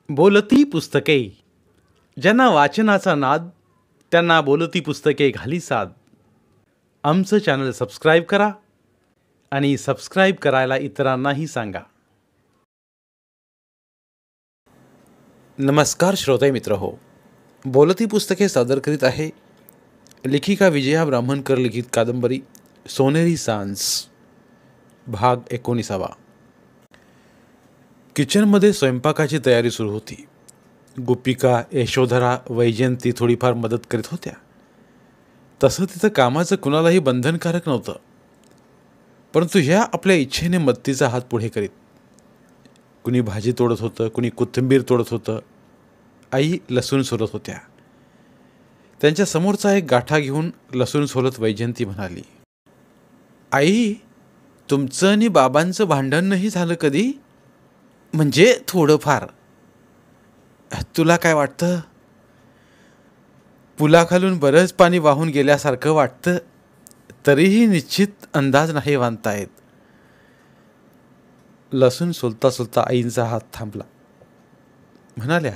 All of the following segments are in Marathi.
बोलती पुस्तके. ज्यांना वाचनाचा नाद त्यांना बोलती पुस्तके घाली साद. आमचं चॅनल सबस्क्राईब करा आणि सबस्क्राईब करायला इतरांनाही सांगा. नमस्कार श्रोते मित्र हो, बोलती पुस्तके सादर करीत आहे लेखिका विजया ब्राह्मणकर लिखित कादंबरी सोनेरी सांज भाग 19. किचनमध्ये स्वयंपाकाची तयारी सुरू होती. गोपिका, यशोधरा, वैजयंती थोडीफार मदत करीत होत्या. तसं तिथं कामाचं कुणालाही बंधनकारक नव्हतं, परंतु ह्या आपल्या इच्छेने मदतीचा हात पुढे करीत. कुणी भाजी तोडत होतं, कुणी कोथिंबीर तोडत होतं. आई लसूण सोलत होत्या. त्यांच्या समोरचा एक गाठा घेऊन लसूण सोलत वैजयंती म्हणाली, आई, तुमचं आणि बाबांचं भांडण नाही झालं कधी? म्हणजे थोडंफार. तुला काय वाटतं? पुलाखालून बरंच पाणी वाहून गेल्यासारखं वाटतं, तरीही निश्चित अंदाज नाही बांधता येत. लसूण सोलता सोलता आईंचा हात थांबला. म्हणाल्या,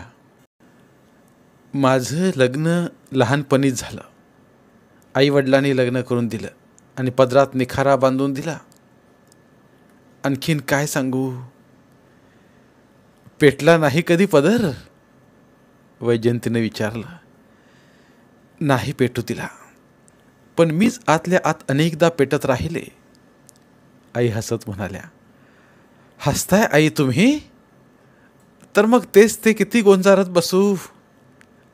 माझं लग्न लहानपणीच झालं. आईवडिलांनी लग्न करून दिलं आणि पदरात निखारा बांधून दिला. आणखीन काय सांगू? पेटला नाही कधी पदर? वैजयंतीने विचारलं. नाही पेटू दिला, पण मीच आतल्या आत अनेकदा पेटत राहिले. आई हसत म्हणाल्या, हसताय आई तुम्ही? तर मग तेच ते किती गोंजारत बसू?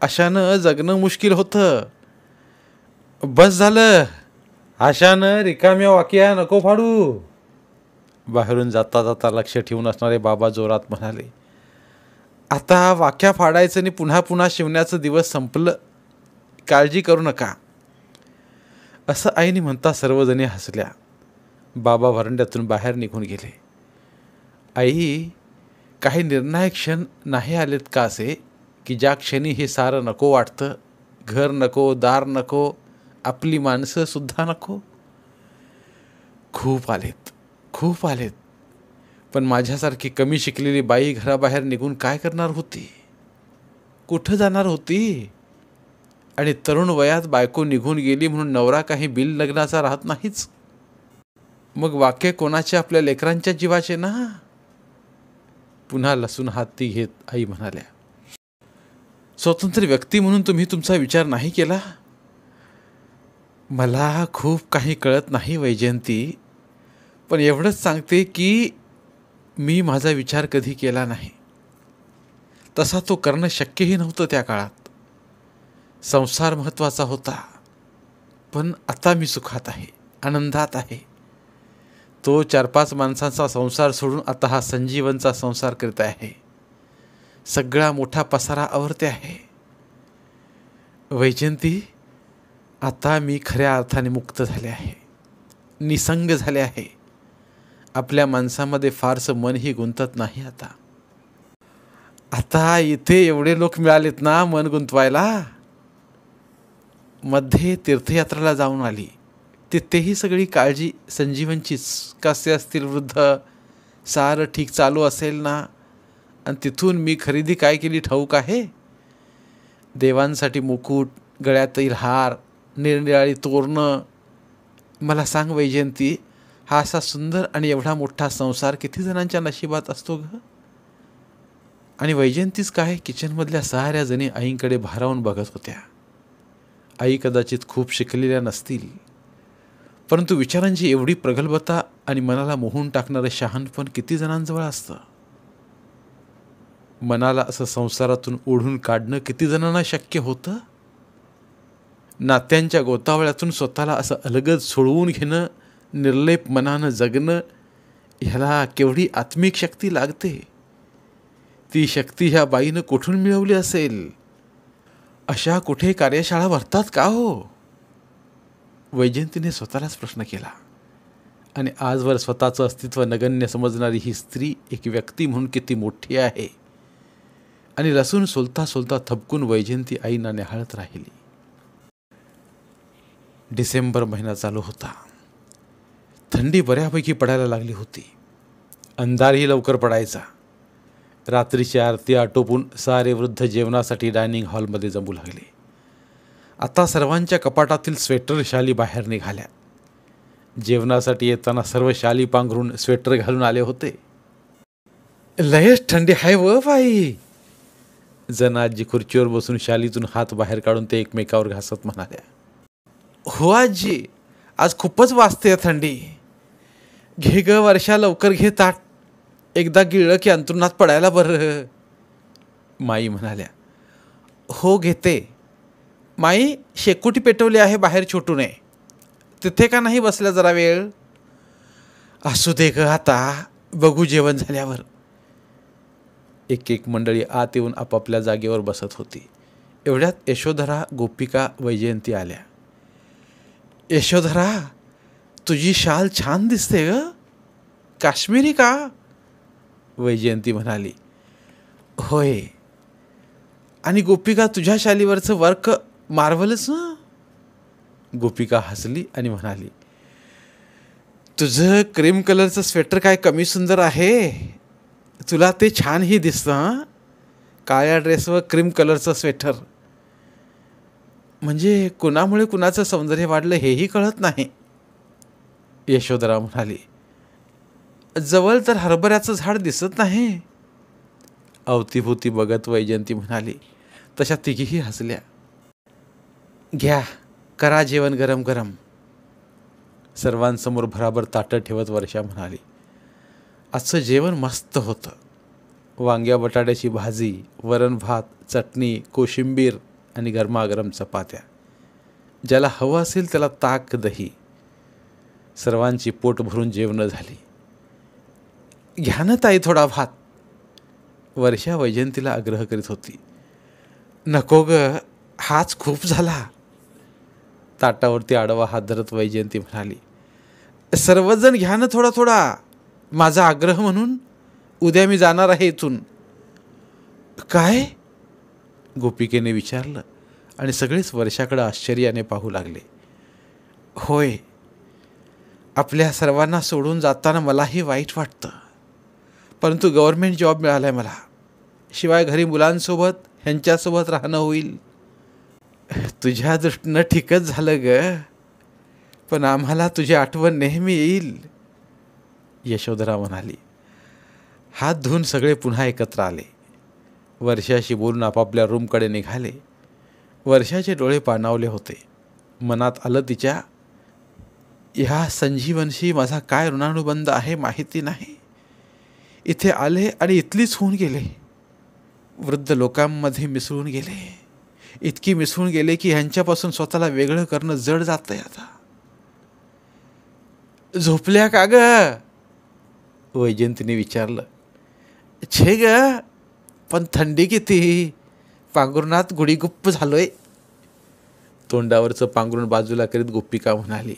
अशानं जगणं मुश्किल होतं. बस झालं, अशानं रिकाम्या वाक्या नको फाडू. बाहेरून जाता जाता लक्ष ठेवून असणारे बाबा जोरात म्हणाले, आता वाक्या फाडायचं आणि पुन्हा पुन्हा शिवण्याचं दिवस संपलं. काळजी करू नका. असं आईने म्हणता सर्वजणी हसल्या. बाबा व्हरांड्यातून बाहेर निघून गेले. आई, काही निर्णायक क्षण नाही आलेत का असे, की ज्या क्षणी हे सारं नको वाटतं? घर नको, दार नको, आपली माणसं सुद्धा नको. खूप आलेत, खूप आलेत. पण माझ्यासारखी कमी शिकलेली बाई घराबाहेर निघून काय करणार होती? कुठं जाणार होती? आणि तरुण वयात बायको निघून गेली म्हणून नवरा काही बिल लग्नाचा राहत नाहीच. मग वाक्य कोणाचे? आपल्या लेकरांच्या जीवाचे ना. पुन्हा लसूण हाती घेत आई म्हणाल्या, स्वतंत्र व्यक्ती म्हणून तुम्ही तुमचा विचार नाही केला? मला खूप काही कळत नाही वैजयंती, पण एवढंच सांगते की मी माझा विचार कधी केला नाही. तसा तो करणं शक्यही नव्हतं त्या काळात. संसार महत्त्वाचा होता, पण आता मी सुखात आहे, आनंदात आहे. तो 4-5 माणसांचा संसार सोडून आता हा संजीवनचा संसार करत आहे. सगळा मोठा पसारा आवरते आहे. वैजयंती, आता मी खऱ्या अर्थाने मुक्त झाले आहे, निसंग झाले आहे. आपल्या माणसामध्ये फारसं मनही गुंतत नाही आता. आता इथे एवढे लोक मिळालेत ना मन गुंतवायला. मध्ये तीर्थयात्रेला जाऊन आली, तिथेही सगळी काळजी संजीवनचीच. कसे असतील वृद्ध, सारं ठीक चालू असेल ना. आणि तिथून मी खरेदी काय केली ठाऊक आहे? देवांसाठी मुकुट, गळ्यातील हार, निरनिराळी तोरणं. मला सांग वैजयंती, हा असा सुंदर आणि एवढा मोठा संसार किती जणांच्या नशिबात असतो ग? आणि वैजयंतीच काय, किचनमधल्या साऱ्या जणी आईंकडे भारावून बघत होत्या. आई कदाचित खूप शिकलेल्या नसतील, परंतु विचारांची एवढी प्रगल्भता आणि मनाला मोहून टाकणारं शहाणपण किती जणांजवळ असतं? मनाला असं संसारातून ओढून काढणं किती जणांना शक्य होतं? नात्यांच्या गोतावळ्यातून स्वतःला असं अलगद सोडवून घेणं, निर्लेप मनानं जगणं, ह्याला केवढी आत्मिक शक्ती लागते. ती शक्ती ह्या बाईनं कुठून मिळवली असेल? अशा कुठे कार्यशाळा भरतात का हो? वैजयंतीने स्वतःलाच प्रश्न केला. आणि आजवर स्वतःचं अस्तित्व नगण्य समजणारी ही स्त्री एक व्यक्ती म्हणून किती मोठी आहे. आणि लसूण सोलता सोलता थपकून वैजयंती आईना निहाळत राहिली. डिसेंबर महिना चालू होता. थंडी बऱ्यापैकी पडायला लागली होती. अंधारही लवकर पडायचा. रात्रीची आरती आटोपून सारे वृद्ध जेवणासाठी डायनिंग हॉलमध्ये जमू लागले. आता सर्वांच्या कपाटातील स्वेटर शाली बाहेर निघाल्या. जेवणासाठी येताना सर्व शाली पांघरून स्वेटर घालून आले होते. लयच थंडी आहे व बाई. जनाजी खुर्चीवर बसून शालीतून हात बाहेर काढून ते एकमेकावर घासत म्हणाल्या. हो आजी, आज खूपच वाजते थंडी. घे ग वर्षा, लवकर घे ताट. एकदा गिळलं की अंथरुणात पडायला बरं. माई म्हणाल्या. हो घेते. माई, शेकोटी पेटवली आहे बाहेर छोटूने. तिथे का नाही बसल्या जरा वेळ? असू दे ग, आता बघू जेवण झाल्यावर. एक एक मंडळी आत येऊन आपापल्या जागेवर बसत होती. एवढ्यात यशोधरा, गोपिका, वैजयंती आल्या. यशोधरा, तुझी शाल छान दिसते ग. काश्मीरी का? वैजयंती म्हणाली. होय. आणि गोपिका, तुझ्या शालीवरचं वर्क मार्वलच ना. गोपिका हसली आणि म्हणाली. तुझं क्रीम कलरचं स्वेटर काय कमी सुंदर आहे? तुला ते छानही दिसतं. हां, काळ्या ड्रेसवर क्रीम कलरचं स्वेटर. म्हणजे कुणामुळे कुणाचं सौंदर्य वाढलं हेही कळत नाही. यशोधरा म्हणाली. जवळ तर हरभऱ्याचं झाड दिसत नाही. अवतीभोवती बघत वैजयंती म्हणाली. तशा तिघीही हसल्या. घ्या, करा जेवण गरम गरम. सर्वांसमोर भराभर ताटं ठेवत वर्षा म्हणाली. आजचं जेवण मस्त होतं. वांग्या बटाट्याची भाजी, वरण भात, चटणी, कोशिंबीर आणि गरमागरम चपात्या. ज्याला हवं असेल त्याला ताक, दही. सर्वांची पोट भरून जेवणं झाली. घ्या ना ताई थोडा भात. वर्षा वैजयंतीला आग्रह करीत होती. नको ग, हाच खूप झाला. ताटावरती आडवा हात धरत वैजयंती म्हणाली. सर्वजण घ्या ना थोडा थोडा. माझा आग्रह म्हणून. उद्या मी जाणार आहे इथून. काय? गोपिकेने विचारलं आणि सगळेच वर्षाकडे आश्चर्याने पाहू लागले. होय, आपल्या सर्वांना सोडून जाताना मलाही वाईट वाटतं. परंतु गव्हर्नमेंट जॉब मिळाला आहे मला. शिवाय घरी मुलांसोबत, ह्यांच्यासोबत राहणं होईल. तुझ्या दृष्टीनं ठीकच झालं ग, पण आम्हाला तुझी आठवण नेहमी येईल. यशोधरा म्हणाली. हात धुवून सगळे पुन्हा एकत्र आले. वर्षाशी बोलून आपापल्या रूमकडे निघाले. वर्षाचे डोळे पाणावले होते. मनात आलं तिच्या, ह्या संजीवनशी माझा काय ऋणानुबंध आहे माहिती नाही. इथे आले आणि इथलीच होऊन गेले. वृद्ध लोकांमध्ये मिसळून गेले. इतकी मिसळून गेले की ह्यांच्यापासून स्वतःला वेगळं करणं जड जातंय आता. झोपल्या का ग? वैजयंतीने विचारलं. छे ग, पण थंडी किती. पांघरुणात गुडीगुप्प झालोय. तोंडावरचं पांघरुण बाजूला करीत गोपिका म्हणाली.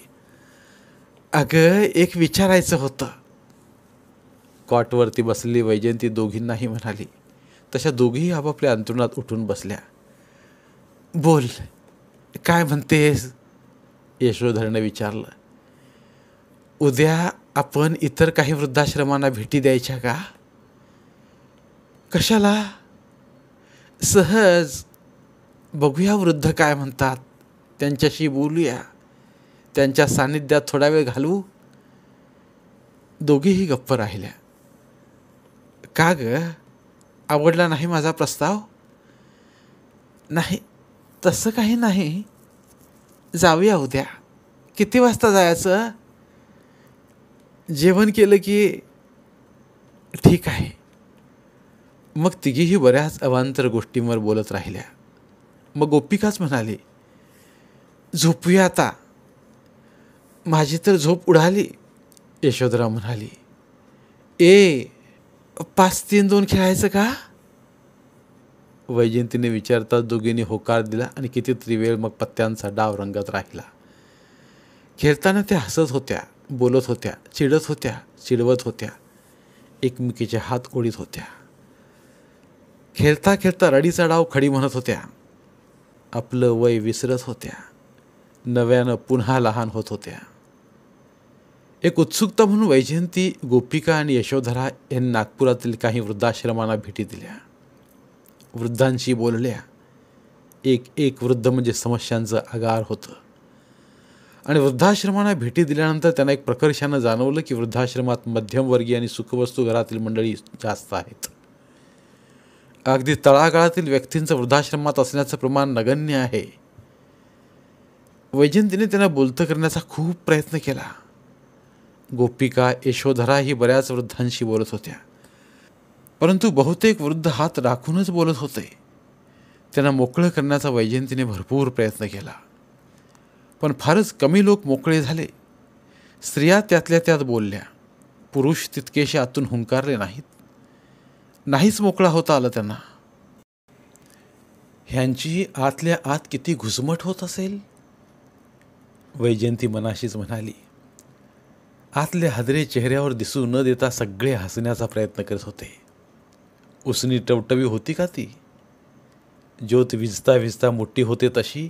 अगं, एक विचारायचं होतं. कॉटवरती बसलेली वैजयंती दोघींनाही म्हणाली. तशा दोघीही आपापल्या अंथरुणात उठून बसल्या. बोल, काय म्हणतेस? यशोधरने विचारलं. उद्या आपण इतर काही वृद्धाश्रमांना भेटी द्यायच्या का? कशाला? सहज. बघूया वृद्ध काय म्हणतात. त्यांच्याशी बोलूया. त्यांच्या सानिध्यात थोडा वेळ घालवू. दोघीही गप्प राहिल्या. का ग, आवडला नाही माझा प्रस्ताव? नाही, तसं काही नाही. जाऊया उद्या. किती वाजता जायचं? जेवण केलं की. ठीक आहे. मग तिघीही बऱ्याच अवांतर गोष्टींवर बोलत राहिल्या. मग गोपिकाच म्हणाली. झोपूया आता. माझी तर झोप उडाली. यशोधरा म्हणाली. 5-3-2 खेळायचं का? वैजयंतीने विचारताच दोघींनी होकार दिला आणि कितीतरी वेळ मग पत्त्यांचा डाव रंगत राहिला. खेळताना त्या हसत होत्या, बोलत होत्या, चिडत होत्या, चिडवत होत्या, एकमेकीचे हात ओढीत होत्या. खेळता खेळता रडीचा डाव खडी म्हणत होत्या. आपलं वय विसरत होत्या. नव्यानं पुन्हा लहान होत होत्या. एक उत्सुकता म्हणून वैजयंती गोपिका आणि यशोधरा यांनी नागपुरातील काही वृद्धाश्रमांना भेटी दिल्या. वृद्धांशी बोलल्या. एक एक वृद्ध म्हणजे समस्यांचं आगार होतं. आणि वृद्धाश्रमांना भेटी दिल्यानंतर त्यांना एक प्रकर्षानं जाणवलं की वृद्धाश्रमात मध्यमवर्गीय आणि सुखवस्तू घरातील मंडळी जास्त आहेत. अगदी तळागाळातील व्यक्तींचं वृद्धाश्रमात असण्याचं प्रमाण नगण्य आहे. वैजयंतीने त्यांना बोलतं करण्याचा खूप प्रयत्न केला. गोपिका यशोधरा ही बऱ्याच वृद्धांशी बोलत होत्या, परंतु बहुतेक वृद्ध हात राखूनच बोलत होते. त्यांना मोकळं करण्याचा वैजयंतीने भरपूर प्रयत्न केला, पण फारच कमी लोक मोकळे झाले. स्त्रिया त्यातल्या त्यात बोलल्या. पुरुष तितकेसे आतून हुंकारले नाहीच मोकळा होता आलं त्यांना. ह्यांची आतल्या आत किती घुसमट होत असेल, वैजयंती मनाशीच म्हणाली. आतले हादरे चेहऱ्यावर दिसू न देता सगळे हसण्याचा प्रयत्न करत होते. उसनी टवटवी होती का ती? ज्योत विजता विजता मोठी होते तशी.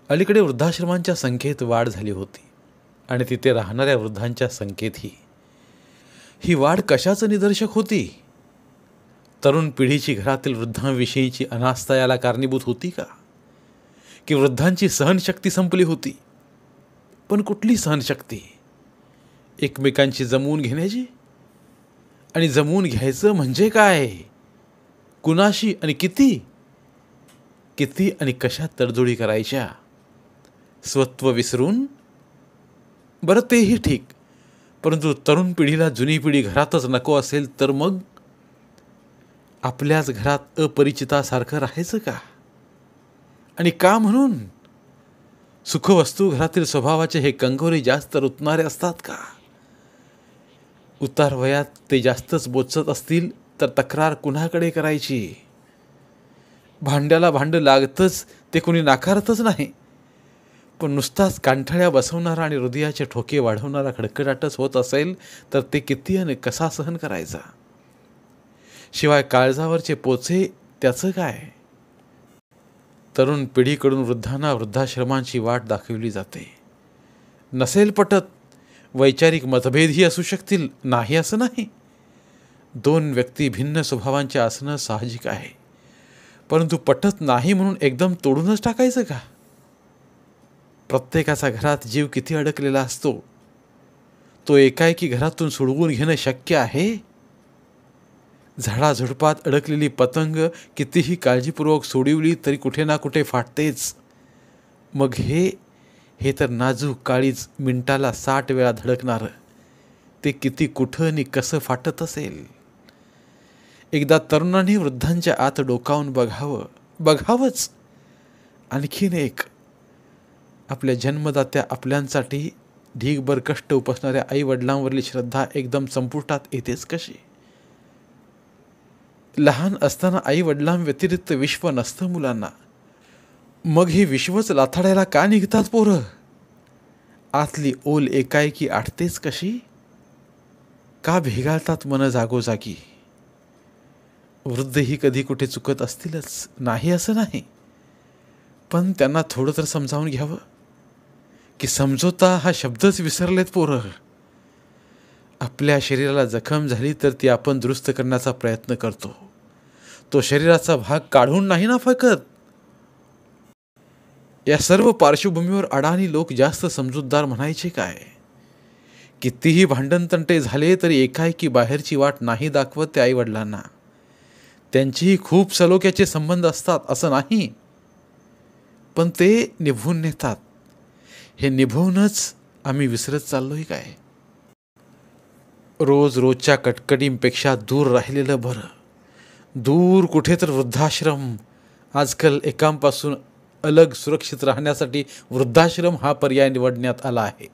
अलीकडे वृद्धाश्रमांच्या संख्येत वाढ झाली होती आणि तिथे राहणाऱ्या वृद्धांच्या संख्येतही. ही वाढ कशाचं निदर्शक होती? तरुण पिढीची घरातील वृद्धांविषयीची अनास्था याला कारणीभूत होती का? की वृद्धांची सहनशक्ती संपली होती? पण कुठली सहनशक्ती? एकमेकांची जमवून घेण्याची. आणि जमवून घ्यायचं म्हणजे काय? कुणाशी आणि किती आणि कशात तडजोडी करायच्या? स्वत्व विसरून? बरं, तेही ठीक, परंतु तरुण पिढीला जुनी पिढी घरातच नको असेल तर मग आपल्याच घरात अपरिचितासारखं राहायचं का? आणि का म्हणून? सुखवस्तू घरातील स्वभावाचे हे कंगोरे जास्त रुतणारे असतात का? उतार वयात ते जास्तच बोचत असतील तर तक्रार कुणाकडे करायची? भांड्याला भांडं लागतंच ते कोणी नाकारतच नाही, पण नुसताच कांठळ्या बसवणारा आणि हृदयाचे ठोके वाढवणारा खडखडाटच होत असेल तर ते किती आणि कसा सहन करायचा? शिवाय काळजावरचे पोचे त्याचं काय? तरुण पिढीकडून वृद्धांना वृद्धाश्रमांची वाट दाखवली जाते. नसेल पटत, वैचारिक मतभेदही असू शकतील, नाही असं नाही. दोन व्यक्ती भिन्न स्वभावांच्या असणं साहजिक आहे, परंतु पटत नाही म्हणून एकदम तोडूनच टाकायचं का? प्रत्येकाचा घरात जीव किती अडकलेला असतो, तो एकाएकी घरातून सोडवून घेणं शक्य आहे? झाडाझुडपात अडकलेली पतंग कितीही काळजीपूर्वक सोडवली तरी कुठे ना कुठे फाटतेच. मग हे तर नाजूक काळीज मिनिटाला 60 वेळा धडकणारं, ते किती कुठं आणि कसं फाटत असेल? एकदा तरुणांनी वृद्धांच्या आत डोकावून बघावंच. आणखीन एक, आपल्या जन्मदात्या आपल्यांसाठी ढीगभर कष्ट उपसणाऱ्या आई वडिलांवरली श्रद्धा एकदम संपुष्टात येतेच कशी? लहान असताना आई वडिलांव्यतिरिक्त विश्व नसतं मुलांना. मग हे विश्वच लाथाडायला का निघतात पोरं? आतली ओल एकाएकी आटतेच कशी? का भेगाळतात मन जागोजागी? वृद्धही कधी कुठे चुकत असतीलच, नाही असं नाही, पण त्यांना थोडं तर समजावून घ्यावं की समजोता हा शब्दच विसरलेत पोरं. आपल्या शरीराला जखम झाली तर ती आपण दुरुस्त करण्याचा प्रयत्न करतो, तो शरीराचा भाग काढून नाही ना फेकत. या सर्व पार्श्वभूमीवर अडाणी लोक जास्त समजूतदार म्हणायचे काय? कितीही भांडणतंटे झाले तरी एकाएकी बाहेरची वाट नाही दाखवत ते आई वडिलांना. त्यांचीही खूप सलोख्याचे संबंध असतात असं नाही, पण ते निभवून नेतात. हे निभवूनच आम्ही विसरत चाललोय काय? रोजच्या कटकटींपेक्षा दूर राहिलेलं बरं. दूर कुठे तर वृद्धाश्रम. आजकाल एकांपासून अलग सुरक्षित राहण्यासाठी वृद्धाश्रम हा पर्याय निवडण्यात आला आहे.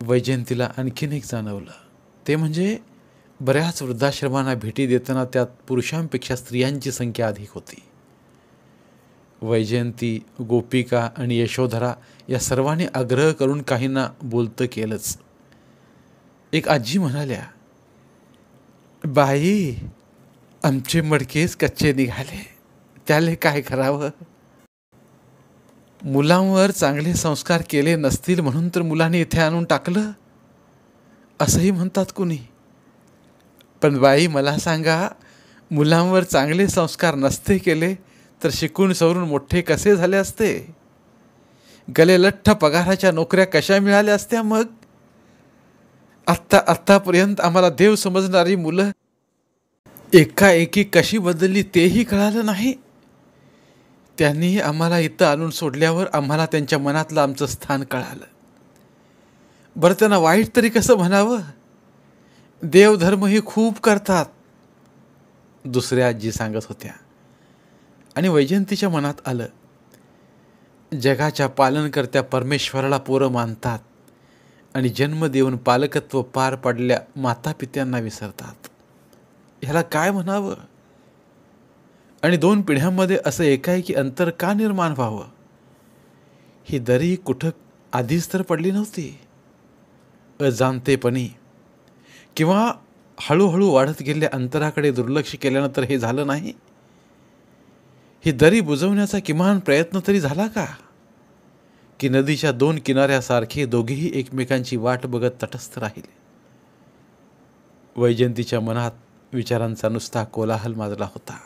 वैजयंतीला आणखीन एक जाणवलं, ते म्हणजे बऱ्याच वृद्धाश्रमांना भेटी देताना त्यात पुरुषांपेक्षा स्त्रियांची संख्या अधिक होती. वैजयंती, गोपिका आणि यशोधरा या सर्वांनी आग्रह करून काहींना बोलतं केलंच. एक आजी म्हणाल्या, बाई, आमचे मडकेच कच्चे निघाले, त्याले काय करावं? मुलांवर चांगले संस्कार केले नसतील म्हणून तर मुलांनी इथे आणून टाकलं असंही म्हणतात कुणी. पण बाई मला सांगा, मुलांवर चांगले संस्कार नसते केले तर शिकून सवरून मोठे कसे झाले असते? गले लठ्ठ पगाराच्या नोकऱ्या कशा मिळाल्या असत्या मग? आत्तापर्यंत आम्हाला देव समजणारी मुलं एकाएकी कशी बदलली तेही कळालं नाही. त्यांनी आम्हाला इथं आणून सोडल्यावर आम्हाला त्यांच्या मनातलं आमचं स्थान कळालं. बरं, त्यांना वाईट तरी कसं म्हणावं? देवधर्मही खूप करतात, दुसऱ्या आजी सांगत होत्या. आणि वैजयंतीच्या मनात आलं, जगाच्या पालनकर्त्या परमेश्वराला पोरं मानतात आणि जन्म देऊन पालकत्व पार पडल्या मातापित्यांना विसरतात. ह्याला काय म्हणावं? आणि 2 पिढ्यांमध्ये असं एकाएकी अंतर का निर्माण व्हावं? ही दरी कुठं आधीच तर पडली नव्हती. अजाणतेपणी किंवा हळूहळू वाढत गेलेल्या अंतराकडे दुर्लक्ष केल्यानंतर हे झालं नाही. ही दरी बुजवण्याचा किमान प्रयत्न तरी झाला का? की नदीच्या 2 किनाऱ्यासारखे दोघेही एकमेकांची वाट बघत तटस्थ राहिले. वैजयंतीच्या मनात विचारांचा नुसता कोलाहल माजला होता.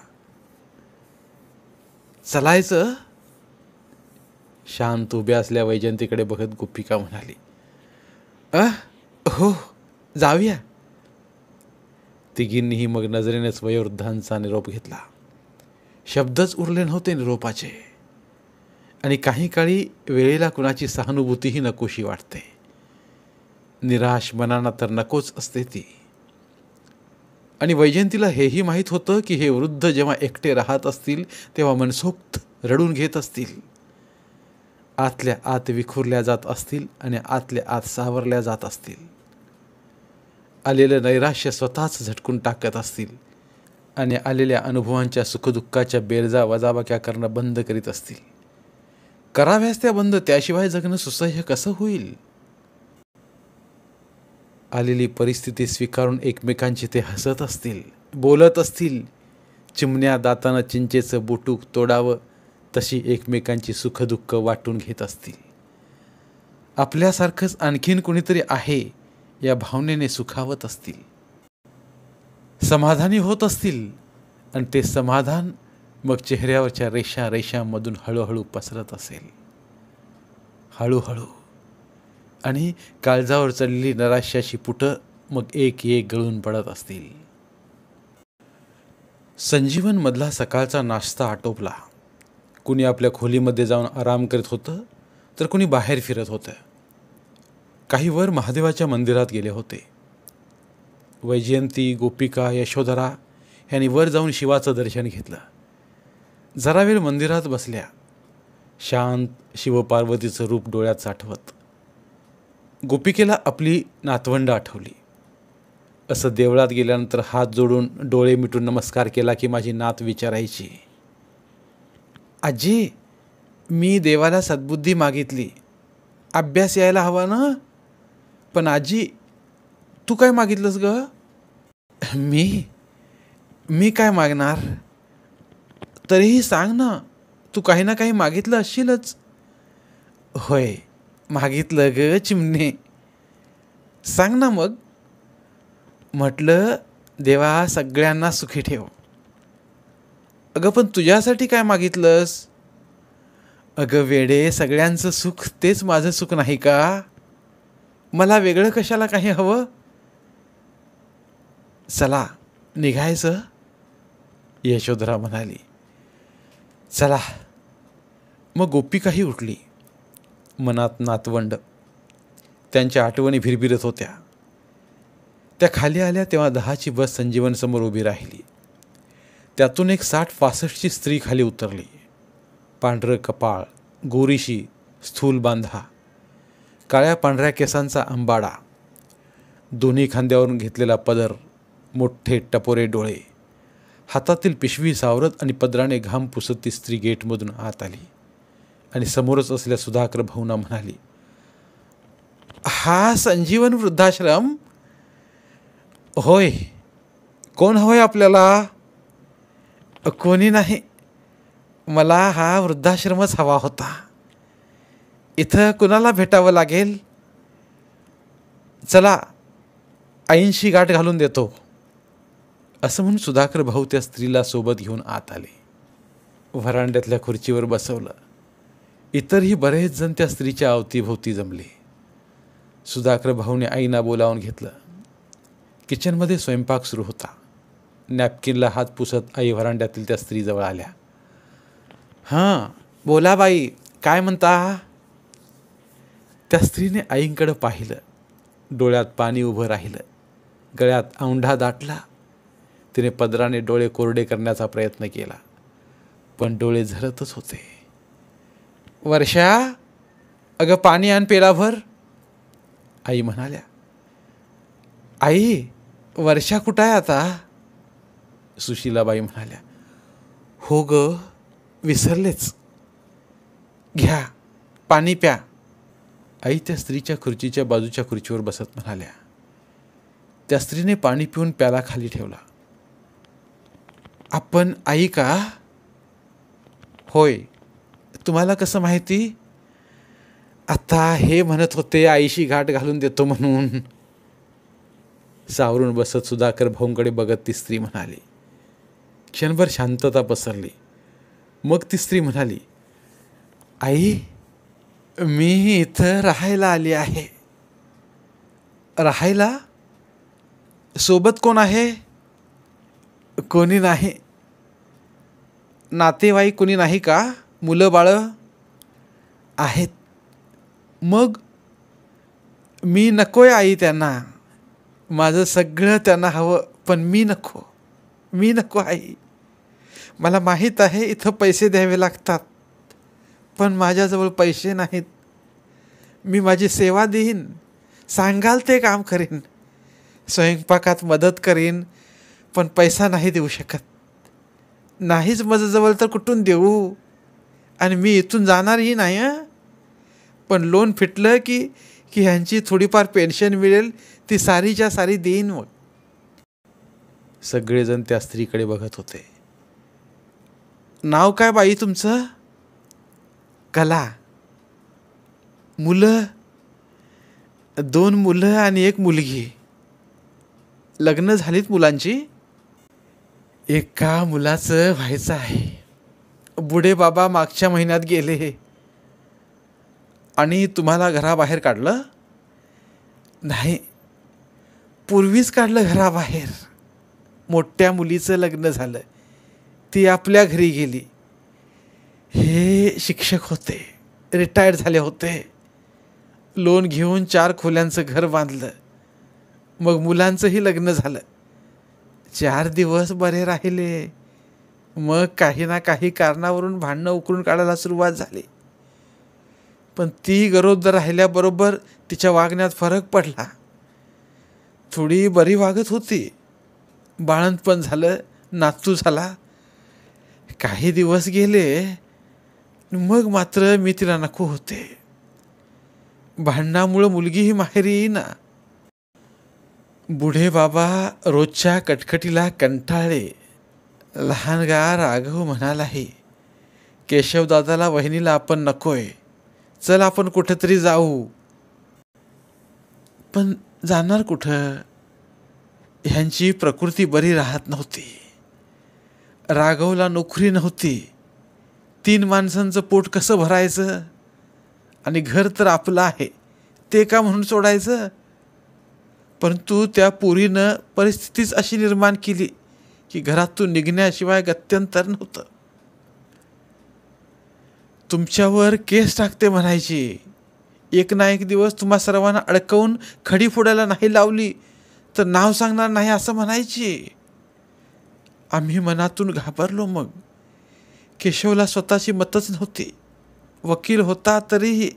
चलायचं? शांत उभ्या असल्या वैजयंतीकडे बघत गोपिका म्हणाली. हो, जाऊया. तिघींनीही मग नजरेनेच वयोवृद्धांचा निरोप घेतला. शब्दच उरले नव्हते निरोपाचे. आणि काही काळी वेळेला कुणाची सहानुभूतीही नकोशी वाटते. निराश मनांना तर नकोच असते ती. आणि वैजयंतीला हेही माहीत होतं की हे वृद्ध जेव्हा एकटे राहत असतील तेव्हा मनसोक्त रडून घेत असतील, आतल्या आत विखुरल्या जात असतील आणि आतल्या आत सावरल्या जात असतील. आलेलं नैराश्य स्वतःच झटकून टाकत असतील आणि आलेल्या अनुभवांच्या सुखदुःखाच्या बेरजा वजाबाक्या करणं बंद करीत असतील. कराव्यास त्या बंद, त्याशिवाय जगणं सुसह्य कसं होईल? आलेली परिस्थिती स्वीकारून एकमेकांची ते हसत असतील, बोलत असतील. चिमण्या दातानं चिंचेचं बुटूक तोडावं तशी एकमेकांची सुखदुःख वाटून घेत असतील. आपल्यासारखंच आणखीन कुणीतरी आहे या भावनेने सुखावत असतील, समाधानी होत असतील. आणि ते समाधान मग चेहऱ्यावरच्या रेषा रेषांमधून हळूहळू पसरत असेल, हळूहळू. आणि काळजावर चढलेली नराश्याची पुटं मग एक एक गळून पडत असतील. संजीवनमधला सकाळचा नाश्ता आटोपला. कुणी आपल्या खोलीमध्ये जाऊन आराम करीत होतं तर कुणी बाहेर फिरत होतं. काही वर महादेवाच्या मंदिरात गेले होते. वैजयंती, गोपिका, यशोधरा यांनी वर जाऊन शिवाचं दर्शन घेतलं. जरा वेळ मंदिरात बसल्या, शांत शिवपार्वतीचं रूप डोळ्यात साठवत. गोपिकेला आपली नातवंड आठवली. असं देवळात गेल्यानंतर हात जोडून डोळे मिटून नमस्कार केला की माझी नात विचारायची, आजी, मी देवाला सद्बुद्धी मागितली, अभ्यास यायला हवा ना? पण आजी, तू काय मागितलंस ग? मी काय मागणार? तरीही सांग ना, तू काही ना काही मागितलं असशीलच. होय, मागितलं ग चिमणे, सांग ना मग. म्हटलं, देवा सगळ्यांना सुखी ठेव. अगं पण तुझ्यासाठी काय मागितलंस? अगं वेडे, सगळ्यांचं सुख तेच माझं सुख नाही का? मला वेगळं कशाला काही हवं? चला निघायचं, यशोधरा म्हणाली. चला. मग गोपिकाही उठली. मनात नातवंड, त्यांच्या आठवणी भिरभिरत होत्या. त्या खाली आल्या तेव्हा 10ची बस संजीवनसमोर उभी राहिली. त्यातून एक 60-65ची स्त्री खाली उतरली. पांढरं कपाळ, गोरीशी, स्थूल बांधा, काळ्या पांढऱ्या केसांचा अंबाडा, दोन्ही खांद्यावरून घेतलेला पदर, मोठे टपोरे डोळे, हातातील पिशवी सावरत आणि पदराने घाम पुसत ती स्त्री गेटमधून आत आली आणि समोरच असलेल्या सुधाकर भाऊंना म्हणाली, हा संजीवन वृद्धाश्रम? होय. कोण हवंय आपल्याला? कोणी नाही, मला हा वृद्धाश्रमच हवा होता. इथं कुणाला भेटावं लागेल? चला, आईंशी गाठ घालून देतो. असं म्हणून सुधाकर भाऊ त्या स्त्रीला सोबत घेऊन आत आले. व्हरांड्यातल्या खुर्चीवर बसवलं. इतरही बरेच जण त्या स्त्रीच्या अवतीभोवती जमले. सुधाकर भाऊने आईना बोलावून घेतलं. किचनमध्ये स्वयंपाक सुरू होता. नॅपकिनला हात पुसत आई व्हरांड्यातील त्या स्त्रीजवळ आल्या. हां, बोला बाई, काय म्हणता? त्या स्त्रीने आईंकडं पाहिलं. डोळ्यात पाणी उभं राहिलं. गळ्यात औंढा दाटला. तिने पदराने डोळे कोरडे करण्याचा प्रयत्न केला, पण डोळे झरतच होते. वर्षा, अगं पाणी आण पेलाभर, आई म्हणाल्या. आई, वर्षा कुठं आहे आता? सुशीलाबाई म्हणाल्या. हो ग, विसरलेच. घ्या, पाणी प्या. आई त्या स्त्रीच्या खुर्चीच्या बाजूच्या खुर्चीवर बसत म्हणाल्या. त्या स्त्रीने पाणी पिऊन प्याला खाली ठेवला. आपण आई का? होय. तुम्हाला कसं माहिती? आता हे म्हणत होते आईशी गाठ घालून देतो म्हणून. सावरून बसत सुधाकर भाऊंकडे बघत ती स्त्री म्हणाली. क्षणभर शांतता पसरली. मग ती स्त्री म्हणाली. आई, मी इथं राहायला आली आहे. राहायला? सोबत कोण आहे? कोणी नाही. नातेवाईक कोणी नाही का? मुलं बाळं? आहेत. मग मी नकोय आई त्यांना. माझं सगळं त्यांना हवं, पण मी नको आई. मला माहीत आहे इथं पैसे द्यावे लागतात, पण माझ्याजवळ पैसे नाहीत. मी माझी सेवा देईन, सांगाल ते काम करीन, स्वयंपाकात मदत करीन, पण पैसा नाही देऊ शकत. नाहीच माझ्याजवळ तर कुठून देऊ? आणि मी इथून जाणारही नाही. पण लोन फिटलं की ह्यांची थोडीफार पेन्शन मिळेल, ती सारीच्या सारी देईन. मग सगळेजण त्या स्त्रीकडे बघत होते. नाव काय बाई तुमचं? कला. मुलं? 2 मुलं आणि 1 मुलगी. लग्न झालीत मुलांची? एका मुलाचं व्हायचं आहे. बुढे बाबा मागच्या महिन्यात गेले. आणि तुम्हाला घराबाहेर काढलं? नाही, पूर्वीच काढलं घराबाहेर. मोठ्या मुलीचं लग्न झालं, ती आपल्या घरी गेली. हे शिक्षक होते, रिटायर्ड झाले होते. लोन घेऊन 4 खोल्यांचं घर बांधलं. मग मुलांचंही लग्न झालं. 4 दिवस बरे राहिले. मग काही ना काही कारणावरून भांडणं उकरून काढायला सुरुवात झाली. पण ती गरोदर राहिल्याबरोबर तिच्या वागण्यात फरक पडला. थोडी बरी वागत होती. बाळंतपण झालं, नातू झाला. काही दिवस गेले, मग मात्र मी तिला नको होते. भांडणामुळं मुलगीही माहेरी येईना. बुढे बाबा रोजच्या कटकटीला कंटाळले. लहानगा राघव म्हणालाही, केशवदादाला वहिनीला आपण नकोय, चल आपण कुठेतरी जाऊ. पण जाणार कुठं? ह्यांची प्रकृती बरी राहत नव्हती. राघवला नोकरी नव्हती. 3 माणसांचं पोट कसं भरायचं? आणि घर तर आपलं आहे, ते का म्हणून सोडायचं? परंतु त्या पोरीनं परिस्थितीच अशी निर्माण केली की घरातून निघण्याशिवाय गत्यंतर नव्हतं. तुमच्यावर केस टाकते म्हणायची. एक ना एक दिवस तुम्हा सर्वांना अडकवून खडी फोडायला नाही लावली तर नाव सांगणार नाही असं म्हणायची. आम्ही मनातून घाबरलो. मग केशवला स्वतःची मतच नव्हती. वकील होता तरीही.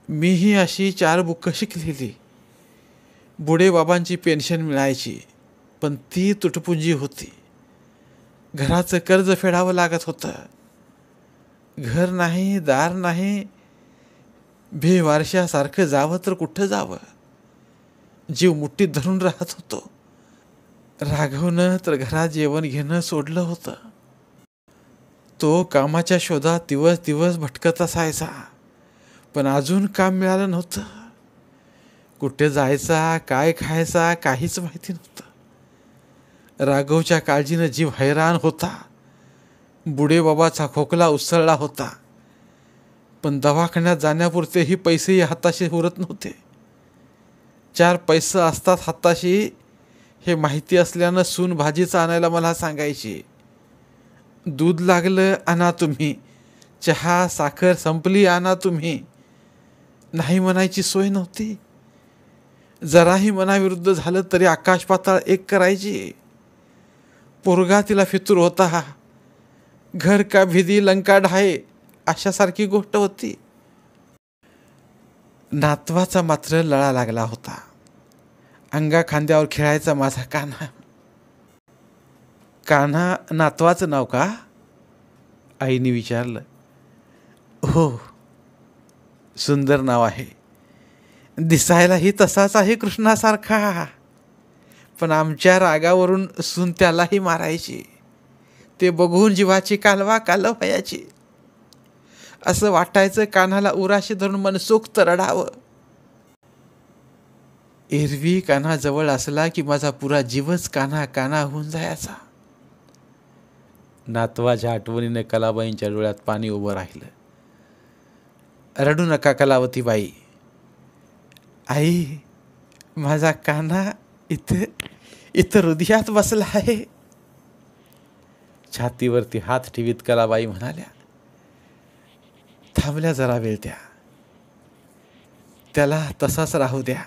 मीही अशी 4 बुकं शिकलेली. बुढे बाबांची पेन्शन मिळायची, पण ती तुटपुंजी होती. घराचं कर्ज फेडावं लागत होतं. घर नाही, दार नाही. बेवारशासारखं जावं तर कुठं जावं? जीव मुठीत धरून राहत होतो. राघवनं तर घरात जेवण घेणं सोडलं होतं. तो कामाच्या शोधात दिवस भटकत असायचा. पण अजून काम मिळालं नव्हतं. कुठे जायचा, काय खायचा, काहीच माहिती नव्हतं. राघवच्या काळजीनं जीव हैराण होता. बुडे बाबाचा खोकला उसळला होता, पण दवाखान्यात जाण्यापुरतेही पैसेही हाताशी उरत नव्हते. 4 पैसे असतात हाताशी हे माहिती असल्यानं सून भाजीचं आणायला मला सांगायची. दूध लागलं आणा तुम्ही, चहा साखर संपली आणा तुम्ही, नाही म्हणायची सोय नव्हती. जराही मनाविरुद्ध झालं तरी आकाश पाताळ एक करायची. पोरगा तिला फितूर होता. घर का भिदी लंका ढाये अशासारखी गोष्ट होती. नातवाचा मात्र लळा लागला होता. अंगा खांद्यावर खेळायचा माझा कान्हा. कान्हा नातवाचं नाव का? आईने विचारलं. हो, सुंदर नाव आहे. दिसायलाही तसाच आहे कृष्णासारखा. पण आमच्या रागावरून सून त्यालाही मारायची. ते बघून जीवाची कालवा कालव व्हायची. असं वाटायचं कान्हाला उराशी धरून मनसोक्त रडावं. एरवी कान्हा जवळ असला की माझा पुरा जीवच कान्हा कान्हा होऊन जायचा. नातवाच्या आठवणीने कलाबाईंच्या डोळ्यात पाणी उभं राहिलं. रडू नका कलावतीबाई. आई, माझा कान्हा इथं हृदयात बसला आहे. छातीवरती हात ठेवीत कलाबाई म्हणाल्या. थांबल्या जरा वेळ द्या, त्याला तसाच राहू द्या.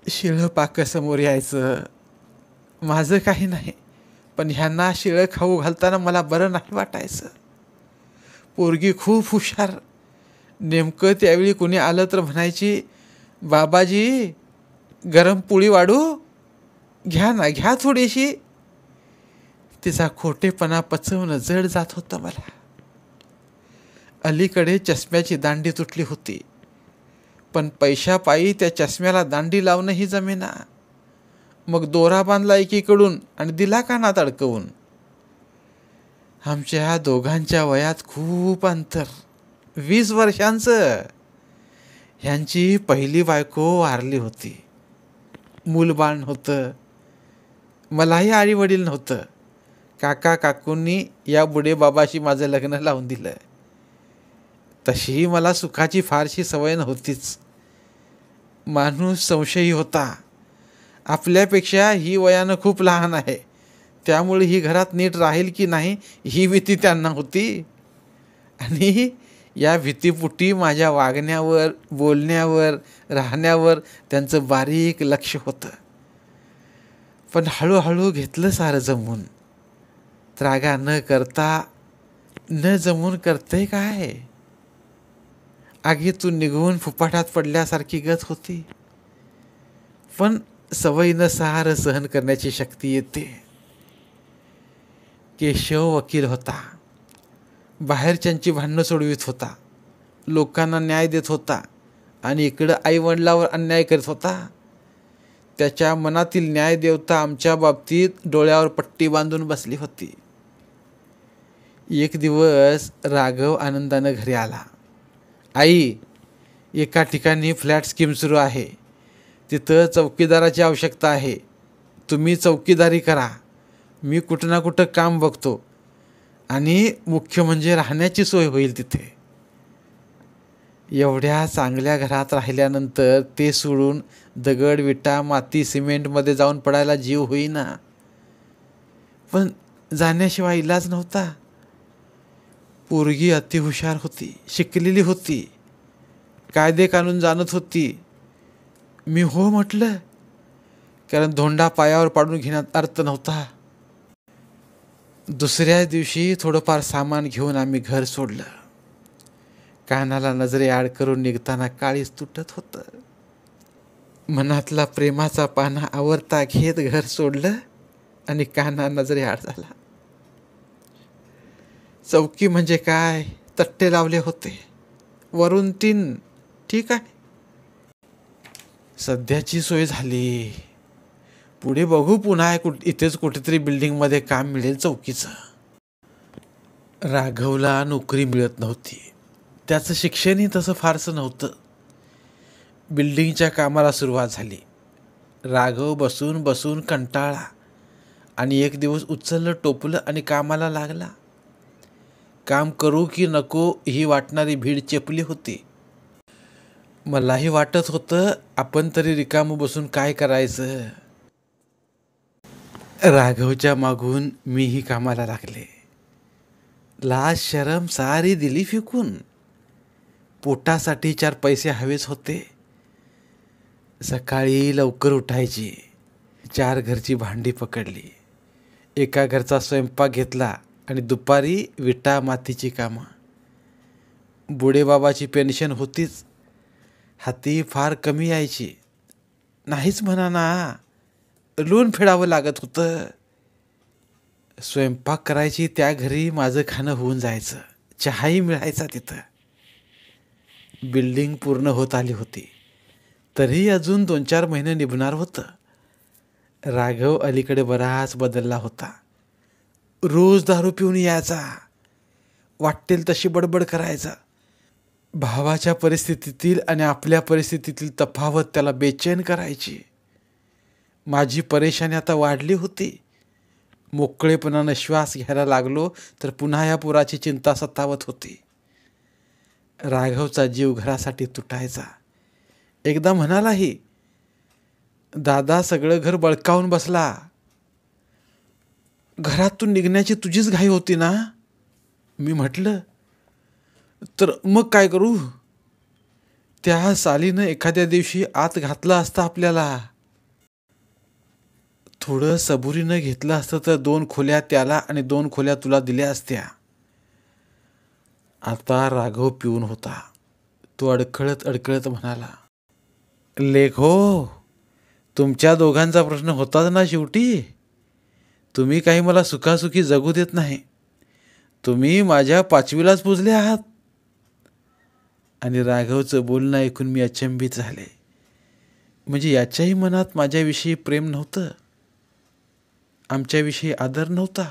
शिळं पाक समोर यायचं, माझं काही नाही, पण ह्यांना शिळं खाऊ घालताना मला बरं नाही वाटायचं. पोरगी खूप हुशार. नेमकं त्यावेळी कोणी आलं तर म्हणायची, बाबाजी गरम पोळी वाढू, घ्या ना घ्या थोडीशी. तिचा खोटेपणा पचवणं जड जात होतं मला. अलीकडे चष्म्याची दांडी तुटली होती, पण पैशापायी त्या चष्म्याला दांडी लावणंही जमेना. मग दोरा बांधला एकीकडून आणि दिला कानात अडकवून. आमच्या दोघांच्या वयात खूप अंतर, 20 वर्षांचं. ह्यांची पहिली बायको वारली होती. मूलबाळ नव्हतं. मलाही आई वडील नव्हतं. काका काकूंनी या बुडे बाबाशी माझं लग्न लावून दिलं. तशीही मला सुखाची फारशी सवय नव्हतीच. माणूस संशयी होता. आपल्यापेक्षा ही वयानं खूप लहान आहे, त्यामुळे ही घरात नीट राहील की नाही ही भीती त्यांना होती. आणि या भीतीपुटी माझ्या वागण्यावर, बोलण्यावर, राहण्यावर त्यांचं बारीक लक्ष होतं. पण हळूहळू घेतलं सारं जमून. त्रागा न करता न जमून करतंय काय? आगीतून निघून फुपाटात पडल्यासारखी गत होती. पण सवयीनं सारं सहन करण्याची शक्ती येते. केशव वकील होता. बाहेरच्यांची भांडणं सोडवित होता. लोकांना न्याय देत होता आणि इकडं आईवडिलावर अन्याय करत होता. त्याच्या मनातील न्यायदेवता आमच्या बाबतीत डोळ्यावर पट्टी बांधून बसली होती. एक दिवस राघव आनंदानं घरी आला. आई, एका ठिकाणी फ्लॅट स्कीम सुरू आहे. तिथं चौकीदाराची आवश्यकता आहे. तुम्ही चौकीदारी करा. मी कुठं ना कुठं काम बघतो आणि मुख्य म्हणजे राहण्याची सोय होईल तिथे. एवढ्या चांगल्या घरात राहिल्यानंतर ते सोडून दगड विटा माती सिमेंटमध्ये जाऊन पडायला जीव होईना. पण जाण्याशिवाय इलाज नव्हता. पोरगी अतिहुशार होती, शिकलेली होती, कायदे कानून जाणत होती. मी हो म्हटलं, कारण धोंडा पायावर पाडून घेण्यात अर्थ नव्हता. दुसऱ्या दिवशी थोडंफार सामान घेऊन आम्ही घर सोडलं. कानाला नजरे आड करून निघताना काळीच तुटत होतं. मनातला प्रेमाचा पाना आवरता घेत घर सोडलं आणि काना नजरे आड झाला. चौकी म्हणजे काय, तट्टे लावले होते, वरून 3. ठीक आहे, सध्याची सोय झाली. पुढे बघू, पुन्हा इथेच कुठेतरी बिल्डिंगमध्ये काम मिळेल चौकीचं. राघवला नोकरी मिळत नव्हती. त्याचं शिक्षणही तसं फारसं नव्हतं. बिल्डिंगच्या कामाला सुरुवात झाली. राघव बसून बसून कंटाळला आणि एक दिवस उचललं टोपलं आणि कामाला लागला. काम करू की नको ही वाटणारी भीड चेपली होती. मलाही वाटत होतं आपण तरी रिकामं बसून काय करायचं. राघवच्या मागून मीही कामाला लागले. लाज शरम सारी दिली फेकून. पोटासाठी 4 पैसे हवेच होते. सकाळी लवकर उठायची. 4 घरची भांडी पकडली. एका घरचा स्वयंपाक घेतला आणि दुपारी विटा मातीची कामं. बुडेबाबाची पेन्शन होतीच. हाती फार कमी यायची. नाहीच म्हणा ना, लोन फेडावं लागत होतं. स्वयंपाक करायची त्या घरी माझं खाणं होऊन जायचं. चहाही मिळायचा तिथं. बिल्डिंग पूर्ण होत आली होती. तरी अजून 2-4 महिने निभणार होतं. राघव अलीकडे बराच बदलला होता. रोज दारू पिऊन यायचा. वाटेल तशी बडबड करायचा. भावाच्या परिस्थितीतील आणि आपल्या परिस्थितीतील तफावत त्याला बेचैन करायची. माझी परेशानी आता वाढली होती. मोकळेपणानं श्वास घ्यायला लागलो तर पुन्हा या पुराची चिंता सतावत होती. राघवचा जीव घरासाठी तुटायचा. एकदा म्हणालाही, दादा सगळं घर बळकावून बसला. घरातून निघण्याची तुझीच घाई होती ना. मी म्हटलं, तर मग काय करू. त्या सालीनं एखाद्या दिवशी आत घातलं असतं आपल्याला. थोडं सबुरीनं घेतलं असतं तर 2 खोल्या त्याला आणि 2 खोल्या तुला दिल्या असत्या. आता राघव पिऊन होता. तो अडखळत अडखळत म्हणाला, लेख हो, तुमच्या दोघांचा प्रश्न होताच ना शेवटी. तुम्ही काही मला सुखासुखी जगू देत नाही. तुम्ही माझ्या 5वीलाच पुजले आहात. आणि राघवचं बोलणं ऐकून मी अचंबित झाले. म्हणजे याच्याही मनात माझ्याविषयी प्रेम नव्हतं. आमच्याविषयी आदर नव्हता.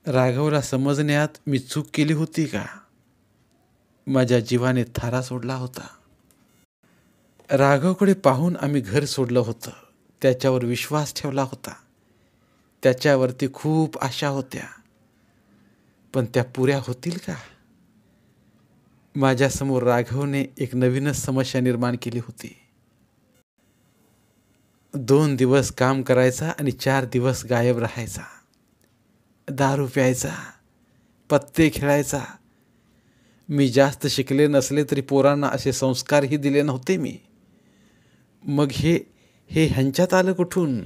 राघवला समजण्यात मी चूक केली होती का. माझ्या जीवाने थारा सोडला होता. राघवकडे पाहून आम्ही घर सोडलं होतं. त्याच्यावर विश्वास ठेवला होता. त्याच्यावरती खूप आशा होत्या. पण त्या पुऱ्या होतील का. माझ्यासमोर राघवने एक नवीनच समस्या निर्माण केली होती. 2 दिवस काम करायचा आणि 4 दिवस गायब राहायचा. दारू प्यायचा, पत्ते खेळायचा. मी जास्त शिकले नसले तरी पोरांना असे संस्कारही दिले नव्हते मी. मग हे ह्यांच्यात आलं कुठून.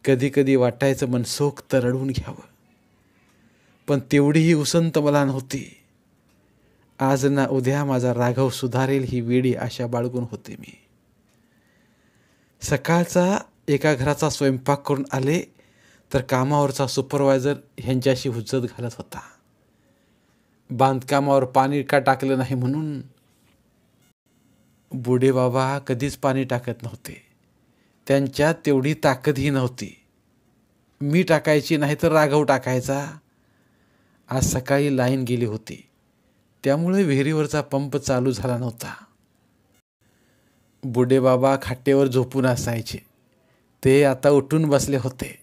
कधी कधी वाटायचं मनसोक्त रडवून घ्यावं. पण तेवढीही उसंत मला नव्हती. आज ना उद्या माझा राघव सुधारेल ही वेडी आशा बाळगून होते मी. सकाळचा एका घराचा स्वयंपाक करून आले तर कामावरचा सुपरवायझर ह्यांच्याशी हुज्जत घालत होता. बांधकामावर पाणी का टाकलं नाही म्हणून. बुडे बाबा कधीच पाणी टाकत नव्हते. त्यांच्यात तेवढी ताकदही नव्हती. मी टाकायची नाही तर राघव टाकायचा. आज सकाळी लाईन गेली होती. त्यामुळे विहिरीवरचा पंप चालू झाला नव्हता. बुडे बाबा खाटेवर झोपून असायचे. ते आता उठून बसले होते.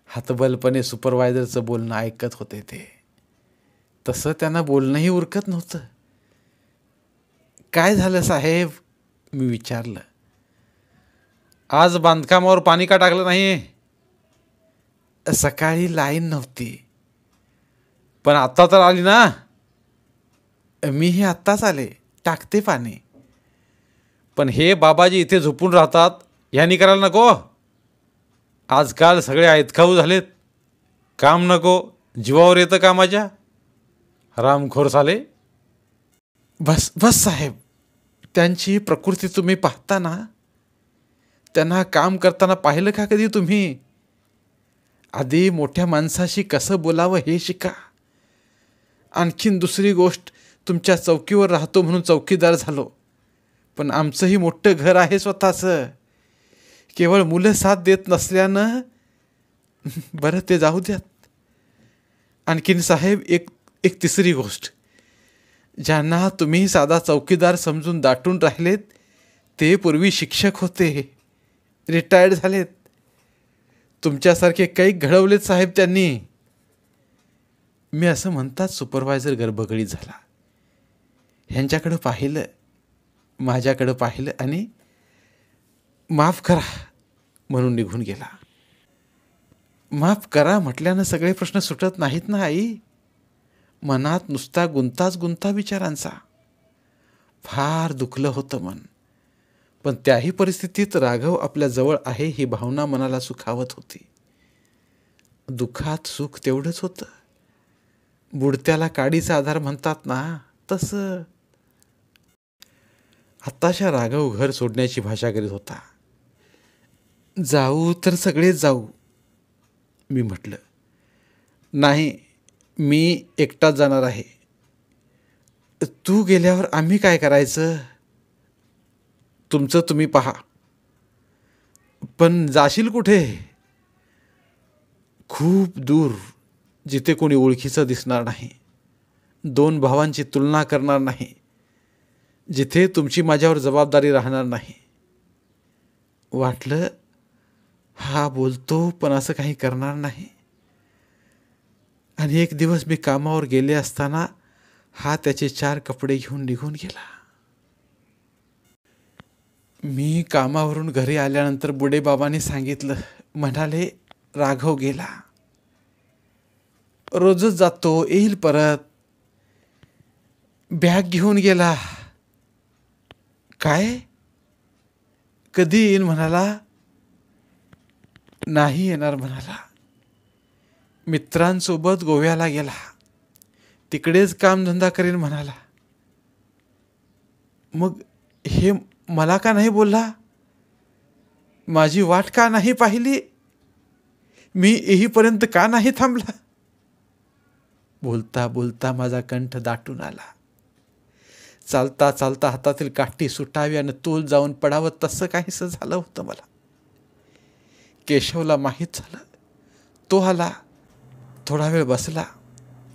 हतबलपणे सुपरवायझरचं बोलणं ऐकत होते ते. तसं त्यांना बोलणंही उरकत नव्हतं. काय झालं साहेब, मी विचारलं. आज बांधकामावर पाणी का टाकलं नाही. सकाळी लाईन नव्हती. पण आत्ता तर आली ना. मीही आत्ताच आले. टाकते पाणी. पण हे बाबाजी इथे झोपून राहतात, ह्यांनी करायला नको. आजकाल सगळे ऐतखाऊ झालेत. काम नको, जीवावर येतं कामाच्या. हरामखोर साले. बस बस साहेब. त्यांची प्रकृती तुम्ही पाहता ना. त्यांना काम करताना पाहिलं का कधी तुम्ही. आधी मोठ्या माणसाशी कसं बोलावं हे शिका. आणखीन दुसरी गोष्ट, तुमच्या चौकीवर राहतो म्हणून चौकीदार झालो. पण आमचंही मोठं घर आहे स्वतःचं. केवळ मुलं साथ देत नसल्यानं. बरं ते जाऊ द्यात. आणखीन साहेब एक तिसरी गोष्ट. ज्यांना तुम्ही साधा चौकीदार समजून दाटून राहिलेत ते पूर्वी शिक्षक होते, रिटायर्ड झालेत. तुमच्यासारखे काही घडवलेत साहेब त्यांनी. मी असं म्हणताच सुपरवायझर गडबडीत झाला. ह्यांच्याकडं पाहिलं, माझ्याकडं पाहिलं आणि माफ करा म्हणून निघून गेला. माफ करा म्हटल्यानं सगळे प्रश्न सुटत नाहीत ना आई. मनात नुसता गुंताच गुंता विचारांचा. फार दुखलं होतं मन. पण त्याही परिस्थितीत राघव आपल्या जवळ आहे ही भावना मनाला सुखावत होती. दुःखात सुख तेवढंच होतं. बुडत्याला काडीचा आधार म्हणतात ना, तसं. आत्ताशा राघव घर सोडण्याची भाषा करीत होता. जाऊ तर सगळेच जाऊ, मी म्हटलं. नाही, मी एकटाच जाणार आहे. तू गेल्यावर आम्ही काय करायचं? तुमचं तुम्ही पहा. पण जाशील कुठे? खूप दूर, जिथे कोणी ओळखीचं दिसणार नाही, दोन भावांची तुलना करणार नाही, जिथे तुमची माझ्यावर जबाबदारी राहणार नाही. वाटलं हा बोलतो पण असं काही करणार नाही. आणि एक दिवस मी कामावर गेले असताना हा त्याचे 4 कपडे घेऊन निघून गेला. मी कामावरून घरी आल्यानंतर बुडे बाबांनी सांगितलं. म्हणाले, राघव गेला. रोजच जातो, येईल परत. बॅग घेऊन गेला. काय? कधी येईन म्हणाला? नाही येणार म्हणाला. मित्रांसोबत गोव्याला गेला. तिकडेच कामधंदा करीन म्हणाला. मग हे मला का नाही बोलला? माझी वाट का नाही पाहिली? मी येईपर्यंत का नाही थांबला? बोलता बोलता माझा कंठ दाटून आला. चालता चालता हातातील काठी सुटावी आणि तोल जाऊन पडावं तसं काहीसं झालं होतं मला. केशवला माहीत झालं. तो आला, थोडा वेळ बसला,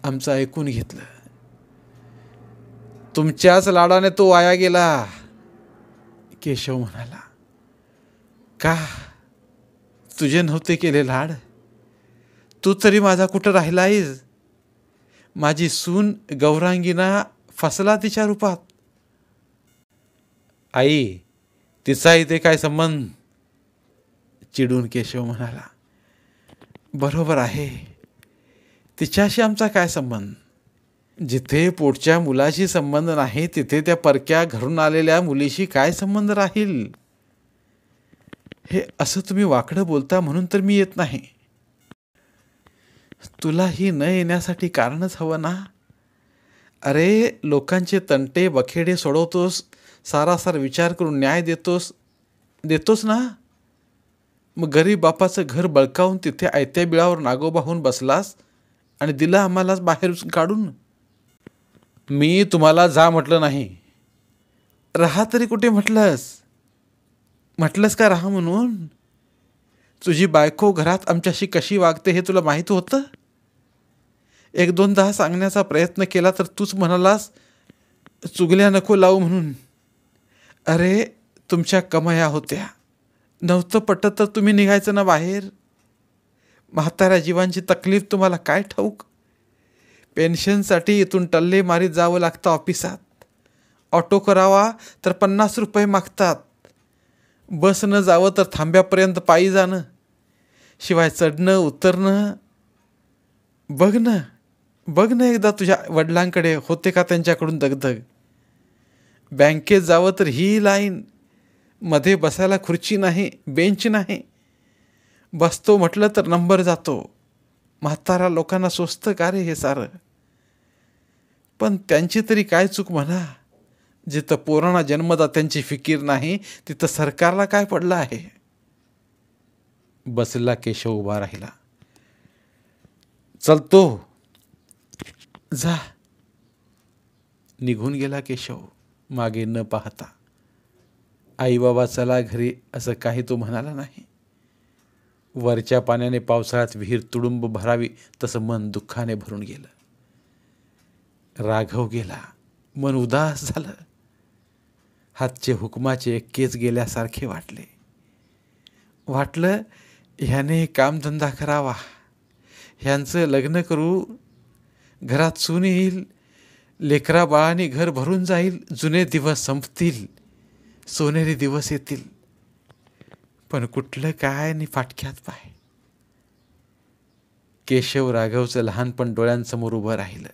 आमचं ऐकून घेतलं. तुमच्याच लाडाने तो वाया गेला, केशव म्हणाला. का? तुझे नव्हते केले लाड? तू तरी माझा कुठं राहिलायस? माझी सून गौरांगीना फसला तिच्या रूपात. आई, तिचा इथे काय संबंध? चिडून केशव म्हणाला. बरोबर आहे, तिच्याशी आमचा काय संबंध? जिथे पोटच्या मुलाशी संबंध नाही तिथे त्या परक्या घरून आलेल्या मुलीशी काय संबंध राहील? हे असं तुम्ही वाकडं बोलता म्हणून तर मी येत नाही. तुलाही न येण्यासाठी कारणच हवं ना. अरे, लोकांचे तंटे बखेडे सोडवतोस, सारासार विचार करून न्याय देतोस ना. मग गरीब बापाचं घर बळकावून तिथे आयत्या बिळावर नागोबा होऊन बसलास आणि दिला आम्हालाच बाहेर काढून. मी तुम्हाला जा म्हटलं नाही. राहा तरी कुठे म्हटलंस का राहा म्हणून? तुझी बायको घरात आमच्याशी कशी वागते हे तुला माहीत होतं? 1-2दा सांगण्याचा प्रयत्न केला तर तूच म्हणालास चुगल्या नको लावू म्हणून. अरे, तुमच्या कमाया होत्या, नव्हतं पटत तर तुम्ही निघायचं ना बाहेर. म्हाताऱ्या जीवांची तकलीफ तुम्हाला काय ठाऊक? पेन्शनसाठी इथून टल्ले मारीत जावं लागतं ऑफिसात. ऑटो करावा तर 50 रुपये मागतात. बसनं जावं तर थांब्यापर्यंत पायी जाणं, शिवाय चढणं उतरणं. बघ ना एकदा तुझ्या वडिलांकडे होते का त्यांच्याकडून दगदग? बँकेत जावं तर ही लाईन, मध्ये बसायला खुर्ची नाही, बेंच नाही. बसतो म्हटलं तर नंबर जातो. म्हातारा लोकांना सोचतं का रे हे सारं? पण त्यांची तरी काय चूक म्हणा. जिथं पोरांना जन्मदात्यांची फिकीर नाही तिथं सरकारला काय पडलं आहे? बसला केशव उभा राहिला. चलतो, जा. निघून गेला केशव मागे न पाहता. आई बाबा चला घरी असं काही तो म्हणाला नाही. वरच्या पाण्याने पावसाळ्यात विहीर तुडुंब भरावी तसं मन दुःखाने भरून गेलं. राघव गेला, मन उदास झालं. हातचे हुकमाचे केस गेल्यासारखे वाटलं ह्याने कामधंदा करावा, ह्यांचं लग्न करू, घरात सून येईल, लेकरा बाळाने घर भरून जाईल, जुने दिवस संपतील, सोनेरी दिवस येतील. पण कुठलं काय नि फाटक्यात पाय. केशव राघवचं लहानपण डोळ्यांसमोर उभं राहिलं.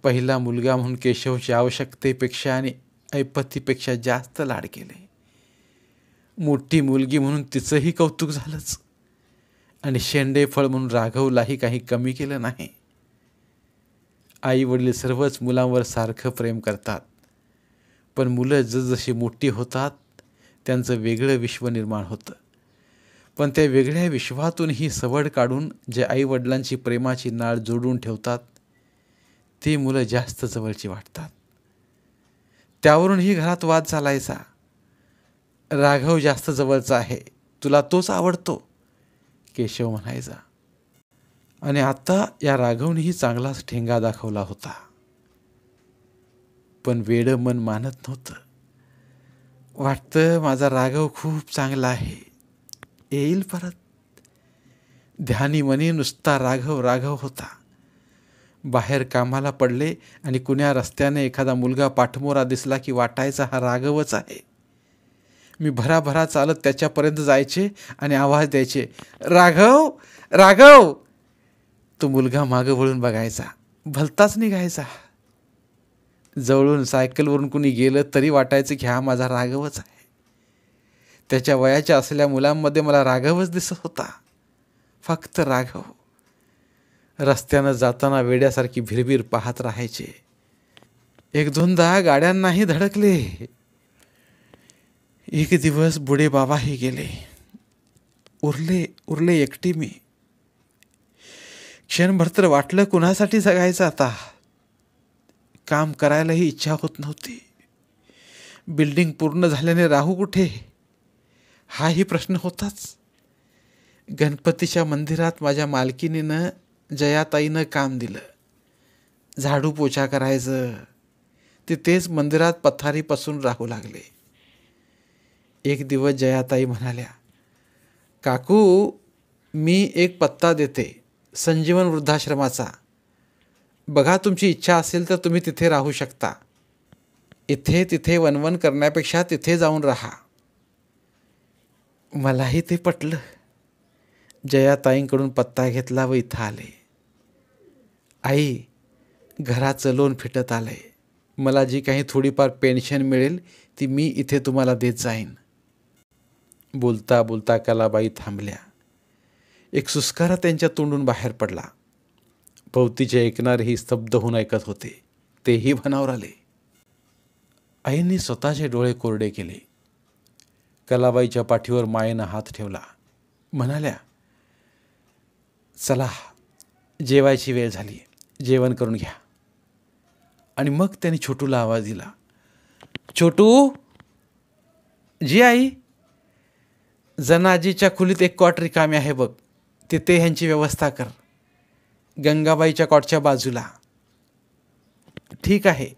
पहिला मुलगा म्हणून केशवच्या आवश्यकतेपेक्षा आणि ऐपतीपेक्षा जास्त लाड केले. मोठी मुलगी म्हणून तिचंही कौतुक झालंच आणि शेंडेफळ म्हणून राघवलाही काही कमी केलं नाही. आई वडील सर्वच मुलांवर सारखं प्रेम करतात, पण मुलं जसजशी मोठी होतात त्यांचं वेगळं विश्व निर्माण होतं. पण त्या वेगळ्या विश्वातूनही सवड काढून जे आईवडिलांची प्रेमाची नाळ जोडून ठेवतात ती मुलं जास्त जवळची वाटतात. त्यावरूनही घरात वाद चालायचा. राघव जास्त जवळचा आहे, तुला तोच आवडतो, केशव म्हणायचा. आणि आता या राघवनेही चांगलाच ठेंगा दाखवला होता. पण वेडं मन मानत नव्हतं. वाटतं माझा राघव खूप चांगला आहे, येईल परत. ध्यानी मनी नुसता राघव राघव होता. बाहेर कामाला पडले आणि कुण्या रस्त्याने एखादा मुलगा पाठमोरा दिसला की वाटायचा हा राघवच आहे. मी भराभरा चालत त्याच्यापर्यंत जायचे आणि आवाज द्यायचे, राघव राघव. तो मुलगा मागं वळून बघायचा, भलताच निघायचा. जवळून सायकलवरून कुणी गेलं तरी वाटायचं की हा माझा राघवच आहे. त्याच्या वयाच्या असलेल्या मुलांमध्ये मला राघवच दिसत होता, फक्त राघव. रस्त्यानं जाताना वेड्यासारखी भिरभिर पाहत राहायचे. एक दोनदा गाड्यांनाही धडकले. एक दिवस बुडे बाबाही गेले. उरले एकटी मी. क्षणभर तर वाटलं कुणासाठी जगायचं आता. काम करायलाही इच्छा होत नव्हती. बिल्डिंग पूर्ण झाल्याने राहू कुठे हाही प्रश्न होताच. गणपतीच्या मंदिरात माझ्या मालकिनीनं जयाताईनं काम दिलं. झाडू पोछा करायचं. ते तेच मंदिरात पथारीपासून राहू लागले. एक दिवस जयाताई म्हणाल्या, काकू मी एक पत्ता देते, संजीवन वृद्धाश्रमाचा. बघा तुमची इच्छा असेल तर तुम्ही तिथे राहू शकता. इथे तिथे वनवन करण्यापेक्षा तिथे जाऊन राहा. मलाही ते पटलं. जयाताईंकडून पत्ता घेतला व इथं आले. आई, घराचं लोन फिटत आलंय. मला जी काही थोडीफार पेन्शन मिळेल ती मी इथे तुम्हाला देत जाईन. बोलता बोलता कलाबाई थांबल्या. एक सुस्कारा त्यांच्या तोंडून बाहेर पडला. भोवतीचे ऐकणारेही स्तब्ध होऊन ऐकत होते. तेही भानावर आले. आईंनी स्वतःचे डोळे कोरडे केले. कलाबाईच्या पाठीवर मायेनं हात ठेवला. म्हणाल्या, चला जेवायची वेळ झाली, जेवण करून घ्या. आणि मग त्यांनी छोटूला आवाज दिला, छोटू. जी आई. जनाजीच्या खोलीत एक कॉट रिकामी आहे बघ, तिथे ह्यांची व्यवस्था कर. गंगाबाईच्या कॉटच्या बाजूला. ठीक आहे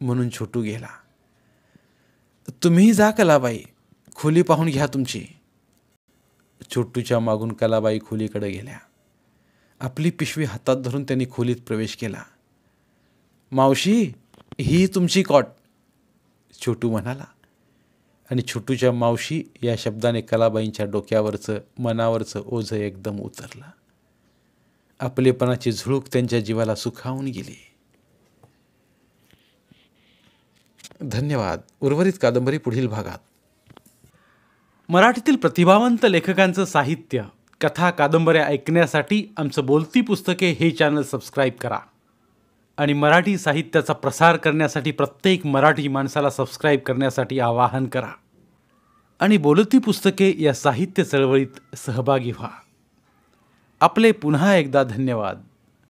म्हणून छोटू गेला. तुम्ही जा कलाबाई, खोली पाहून घ्या तुमची. छोटूच्या मागून कलाबाई खोलीकडे गेल्या. आपली पिशवी हातात धरून त्यांनी खोलीत प्रवेश केला. मावशी, ही तुमची कॉट, छोटू म्हणाला. आणि छोटूच्या मावशी या शब्दाने कलाबाईंच्या डोक्यावरचं मनावरचं ओझं एकदम उतरलं. आपलेपणाची झुळूक त्यांच्या जीवाला सुखावून गेली. धन्यवाद. उर्वरित कादंबरी पुढील भागात. मराठीतील प्रतिभावंत लेखकांचं साहित्य, कथा, कादंबऱ्या ऐकण्यासाठी आमचं बोलती पुस्तके हे चॅनल सबस्क्राईब करा. आणि मराठी साहित्याचा प्रसार करण्यासाठी प्रत्येक मराठी माणसाला सबस्क्राईब करण्यासाठी आवाहन करा. आणि बोलती पुस्तके या साहित्य चळवळीत सहभागी व्हा. आपले पुन्हा एकदा धन्यवाद.